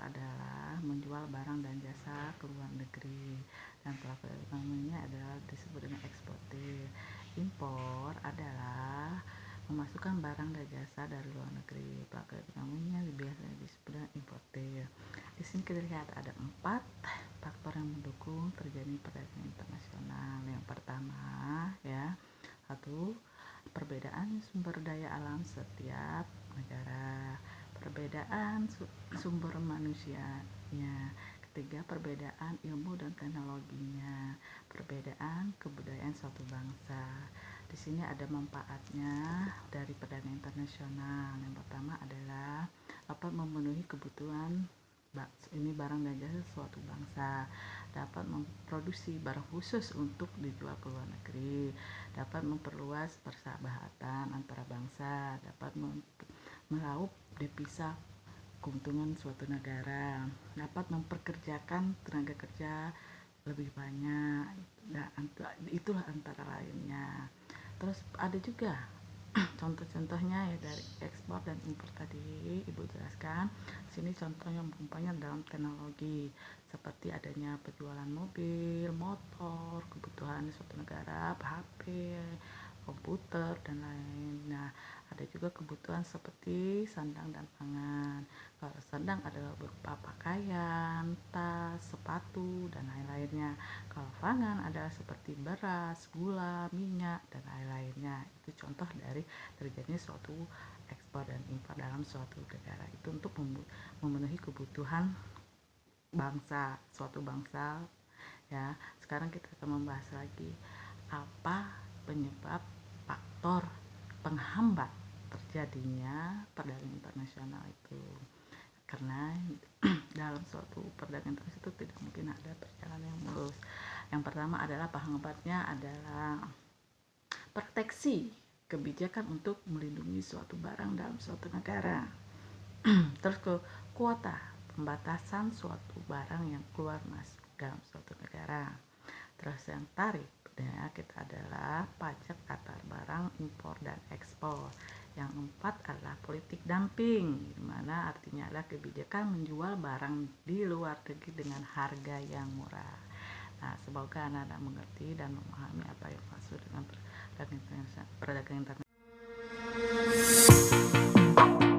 adalah menjual barang dan jasa ke luar negeri, dan pelaku ekonominya adalah disebut dengan eksportir. Impor adalah memasukkan barang dan jasa dari luar negeri. Pelaku ekonominya biasanya disebut dengan importir. Di sini kita lihat ada 4 faktor yang mendukung terjadi perdagangan internasional. Yang pertama ya, 1. Perbedaan sumber daya alam setiap negara. Perbedaan sumber manusianya. Ketiga, perbedaan ilmu dan teknologinya. Perbedaan kebudayaan suatu bangsa. Di sini ada manfaatnya dari perdagangan internasional. Yang pertama adalah dapat memenuhi kebutuhan barang dan jasa suatu bangsa, dapat memproduksi barang khusus untuk dijual ke luar negeri, dapat memperluas persahabatan antara bangsa, dapat meraup devisa keuntungan suatu negara, dapat memperkerjakan tenaga kerja lebih banyak. Nah, itulah antara lainnya. Terus ada juga contoh-contohnya ya dari ekspor dan impor tadi Ibu jelaskan. Sini contohnya umpamanya dalam teknologi seperti adanya penjualan mobil, motor, kebutuhan suatu negara, HP, komputer dan lain. Nah, ada juga kebutuhan seperti sandang dan pangan. Kalau sandang adalah berupa pakaian, tas, sepatu dan lain-lainnya. Kalau pangan adalah seperti beras, gula, minyak dan lain-lainnya. Itu contoh dari terjadinya suatu ekspor dan impor dalam suatu negara. Itu untuk memenuhi kebutuhan bangsa, suatu bangsa ya. Sekarang kita akan membahas lagi apa penyebab faktor penghambat terjadinya perdagangan internasional itu. Karena dalam suatu perdagangan internasional itu tidak mungkin ada perjalanan yang mulus. Yang pertama adalah penghambatnya adalah proteksi kebijakan untuk melindungi suatu barang dalam suatu negara. Terus ke kuota pembatasan suatu barang yang keluar masuk dalam suatu negara. Terus yang tarif ya, kita adalah pajak atas barang impor dan ekspor. Yang 4 adalah politik dumping, di mana artinya adalah kebijakan menjual barang di luar negeri dengan harga yang murah. Nah, semoga anak-anak mengerti dan memahami apa yang maksud dengan perdagangan internasional.